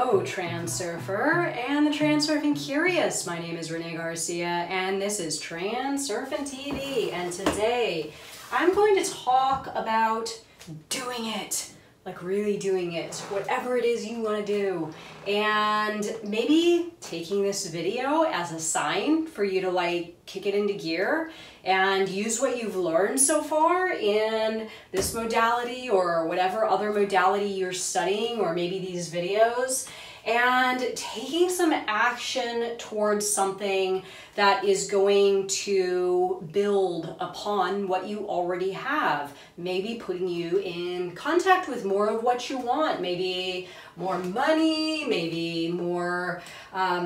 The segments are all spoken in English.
Hello, Transurfer and the Transurfing Curious. My name is Renee Garcia and this is TransurfingTV. And today I'm going to talk about doing it, like really doing it, whatever it is you want to do. And maybe taking this video as a sign for you to like kick it into gear and use what you've learned so far in this modality or whatever other modality you're studying, or maybe these videos, and taking some action towards something that is going to build upon what you already have. Maybe putting you in contact with more of what you want, maybe more money, maybe more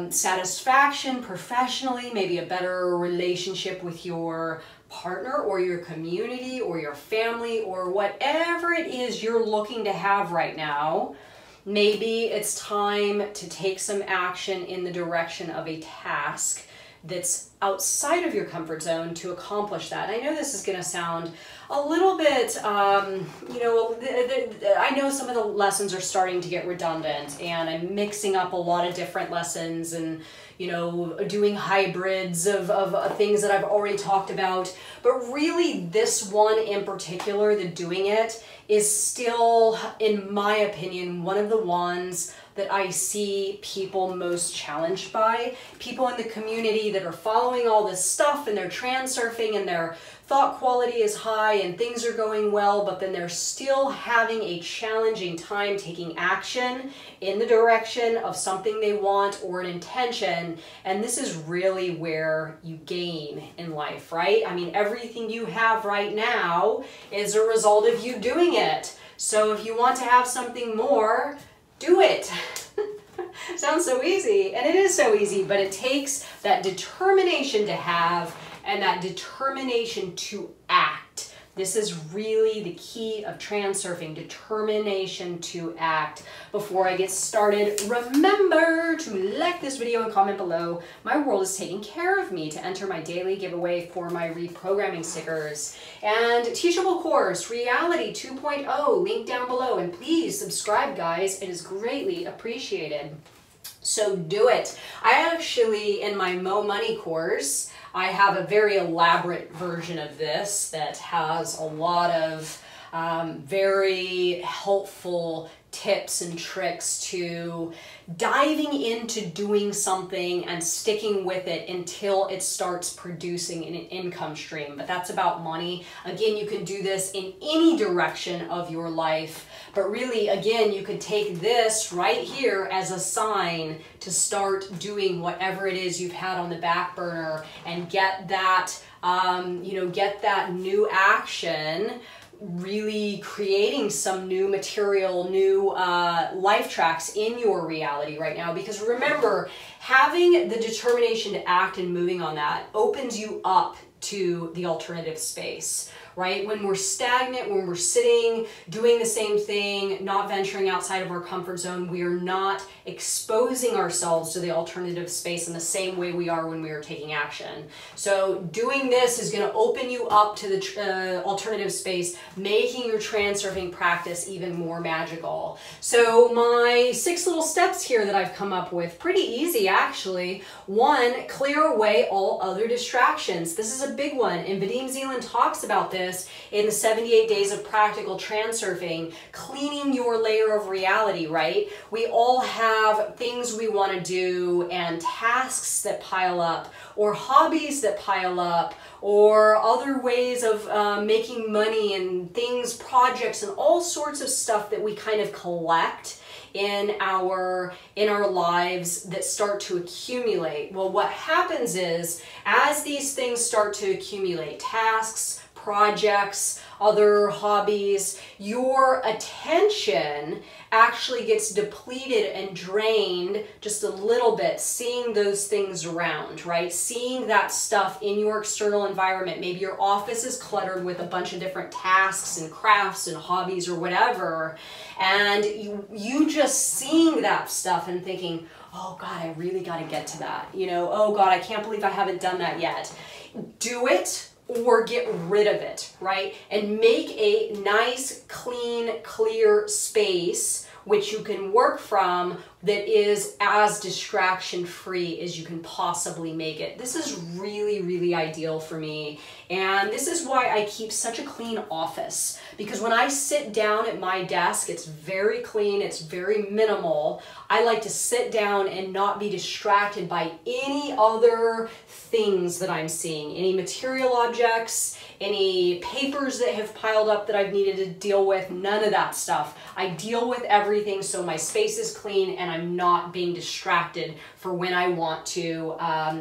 satisfaction professionally, maybe a better relationship with your partner or your community or your family or whatever it is you're looking to have right now. Maybe it's time to take some action in the direction of a task that's outside of your comfort zone to accomplish that. And I know this is going to sound a little bit, I know some of the lessons are starting to get redundant, and I'm mixing up a lot of different lessons and, doing hybrids of things that I've already talked about. But really, this one in particular, the doing it, is still, in my opinion, one of the ones that I see people most challenged by. People in the community that are following all this stuff and they're transurfing and their thought quality is high and things are going well, but then they're still having a challenging time taking action in the direction of something they want or an intention. And this is really where you gain in life, right? I mean, everything you have right now is a result of you doing it. So if you want to have something more, do it. Sounds so easy, and it is so easy, but it takes that determination to have and that determination to act. This is really the key of transurfing, determination to act. Before I get started, remember to like this video and comment below. My world is taking care of me to enter my daily giveaway for my reprogramming stickers. And teachable course, Reality 2.0, link down below. And please subscribe, guys. It is greatly appreciated. So do it. I actually, in my Mo Money course, I have a very elaborate version of this that has a lot of very helpful tips and tricks to diving into doing something and sticking with it until it starts producing an income stream. But that's about money. Again, you can do this in any direction of your life, but really, again, you could take this right here as a sign to start doing whatever it is you've had on the back burner and get that, get that new action, really creating some new material, new life tracks in your reality right now. Because remember, having the determination to act and moving on that opens you up to the alternative space, right? When we're stagnant, when we're sitting, doing the same thing, not venturing outside of our comfort zone, we are not exposing ourselves to the alternative space in the same way we are when we are taking action. So doing this is going to open you up to the alternative space, making your transurfing practice even more magical. So my 6 little steps here that I've come up with, pretty easy actually. 1, clear away all other distractions. This is a big one, and Vadim Zeland talks about this in the 78 Days of Practical Transurfing, cleaning your layer of reality, right? We all have things we want to do and tasks that pile up, or hobbies that pile up, or other ways of making money and things, projects, and all sorts of stuff that we kind of collect in our lives that start to accumulate. Well, what happens is, as these things start to accumulate, tasks, projects, other hobbies, your attention actually gets depleted and drained just a little bit, seeing those things around, right? Seeing that stuff in your external environment. Maybe your office is cluttered with a bunch of different tasks and crafts and hobbies or whatever, and you just seeing that stuff and thinking, oh God, I really got to get to that. Oh God, I can't believe I haven't done that yet. Do it, or get rid of it, right? And make a nice, clean, clear space which you can work from, that is as distraction free as you can possibly make it. This is really, really ideal for me. And this is why I keep such a clean office, because when I sit down at my desk, it's very clean, it's very minimal. I like to sit down and not be distracted by any other things that I'm seeing, any material objects, any papers that have piled up that I've needed to deal with, none of that stuff. I deal with everything so my space is clean and I'm not being distracted for when I want to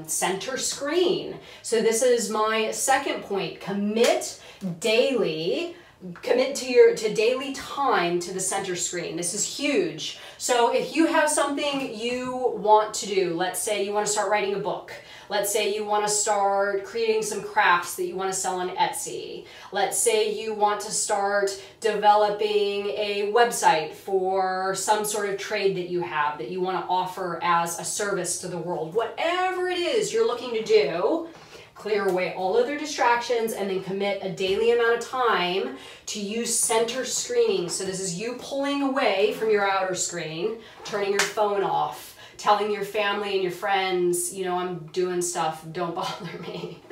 center screen. So this is my second point. Commit daily. Commit to daily time to the center screen. This is huge. So if you have something you want to do, let's say you want to start writing a book. Let's say you want to start creating some crafts that you want to sell on Etsy. Let's say you want to start developing a website for some sort of trade that you have that you want to offer as a service to the world. Whatever it is you're looking to do, clear away all other distractions and then commit a daily amount of time to use center screening. So this is you pulling away from your outer screen, turning your phone off, telling your family and your friends, you know, I'm doing stuff, don't bother me.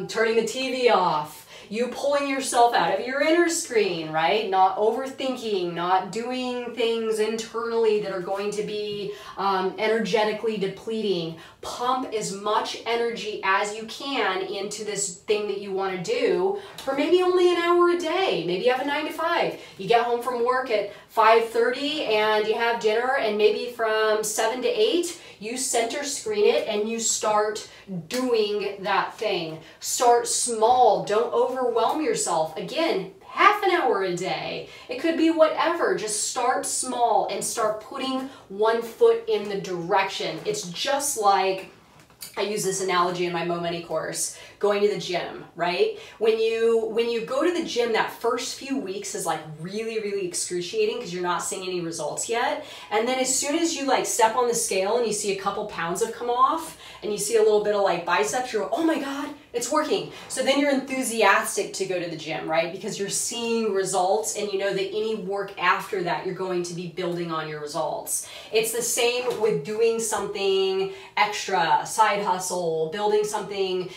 Turning the TV off. You pulling yourself out of your inner screen, right? Not overthinking, not doing things internally that are going to be energetically depleting. Pump as much energy as you can into this thing that you want to do for maybe only an hour a day. Maybe you have a 9 to 5. You get home from work at 5:30 and you have dinner, and maybe from 7 to 8, you center screen it and you start doing that thing. Start small. Don't overwhelm yourself. Again, half an hour a day. It could be whatever. Just start small and start putting one foot in the direction. It's just like, I use this analogy in my Mo Money course, going to the gym, right? When you go to the gym, that first few weeks is like really, really excruciating because you're not seeing any results yet. And then as soon as you like step on the scale and you see a couple pounds have come off and you see a little bit of like biceps, you're, oh my God, it's working. So then you're enthusiastic to go to the gym, right? Because you're seeing results and you know that any work after that, you're going to be building on your results. It's the same with doing something extra, side hustle, building something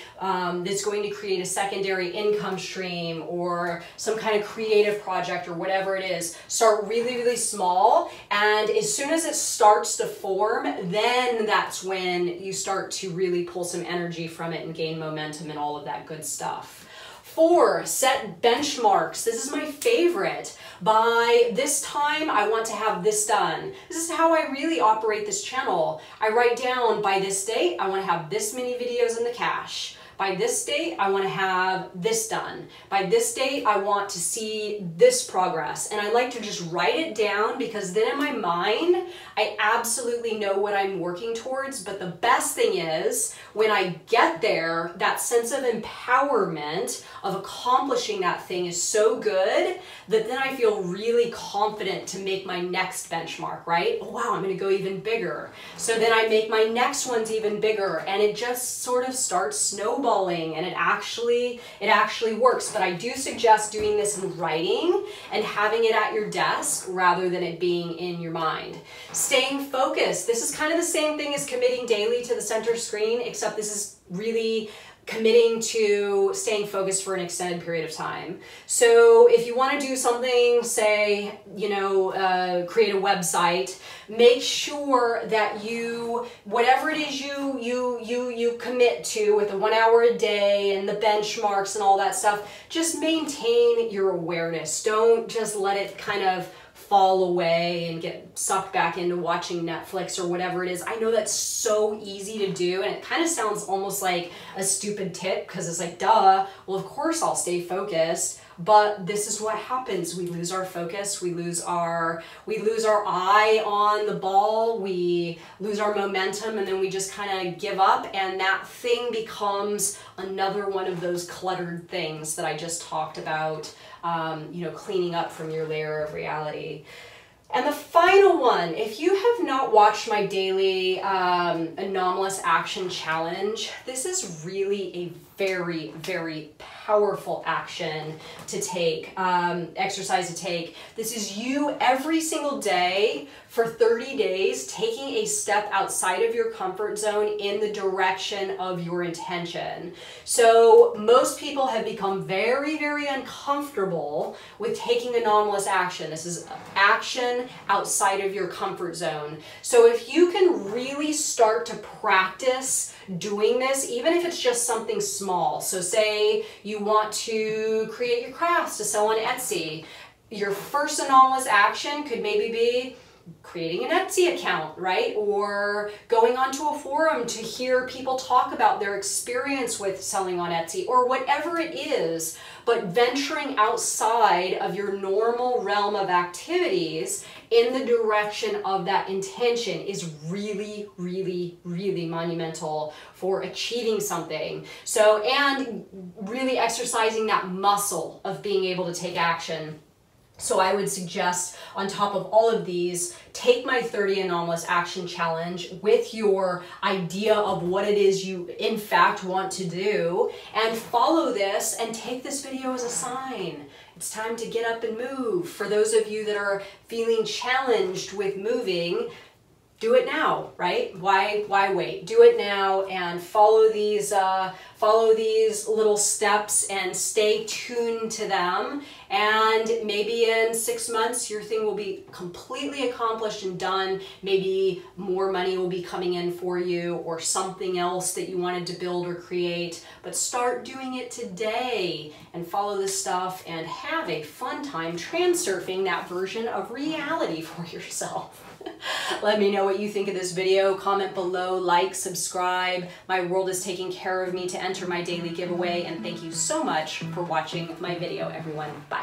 that's going to create a secondary income stream or some kind of creative project or whatever it is. Start really, really small, and as soon as it starts to form, then that's when you start to really pull some energy from it and gain momentum and all of that good stuff. 4, set benchmarks. This is my favorite. By this time, I want to have this done. This is how I really operate this channel. I write down, by this date, I want to have this many videos in the cache. By this date, I want to have this done. By this date, I want to see this progress. And I like to just write it down because then in my mind, I absolutely know what I'm working towards. But the best thing is when I get there, that sense of empowerment of accomplishing that thing is so good that then I feel really confident to make my next benchmark, right? Oh, wow, I'm going to go even bigger. So then I make my next ones even bigger, and it just sort of starts snowballing, and it actually works. But I do suggest doing this in writing and having it at your desk rather than it being in your mind. Staying focused. This is kind of the same thing as committing daily to the center screen, except this is really committing to staying focused for an extended period of time. So if you want to do something, say, you know, create a website, make sure that you, whatever it is you commit to with the 1 hour a day and the benchmarks and all that stuff, just maintain your awareness. Don't just let it kind of fall away and get sucked back into watching Netflix or whatever it is. I know that's so easy to do, and it kind of sounds almost like a stupid tip because it's like, duh, well, of course I'll stay focused. But this is what happens. We lose our focus, we lose our eye on the ball, we lose our momentum, and then we just kind of give up, and that thing becomes another one of those cluttered things that I just talked about, you know, cleaning up from your layer of reality. And the final one, if you have not watched my daily Anomalous Action Challenge, this is really a very, very powerful action to take, exercise to take. This is you every single day for 30 days taking a step outside of your comfort zone in the direction of your intention. So most people have become very, very uncomfortable with taking anomalous action. This is action outside of your comfort zone. So if you can really start to practice doing this, even if it's just something small. So say you want to create your crafts to sell on Etsy. Your first anomalous action could maybe be creating an Etsy account, right? Or going onto a forum to hear people talk about their experience with selling on Etsy, or whatever it is. But venturing outside of your normal realm of activities in the direction of that intention is really, really, really monumental for achieving something. So, and really exercising that muscle of being able to take action. So I would suggest, on top of all of these, take my 30 Anomalous Action Challenge with your idea of what it is you in fact want to do, and follow this and take this video as a sign. It's time to get up and move. For those of you that are feeling challenged with moving, do it now, right? Why wait? Do it now and follow these little steps and stay tuned to them. And maybe in 6 months, your thing will be completely accomplished and done. Maybe more money will be coming in for you, or something else that you wanted to build or create. But start doing it today and follow this stuff and have a fun time transurfing that version of reality for yourself. Let me know what you think of this video. Comment below, like, subscribe. My world is taking care of me to enter my daily giveaway, and thank you so much for watching my video, everyone. Bye.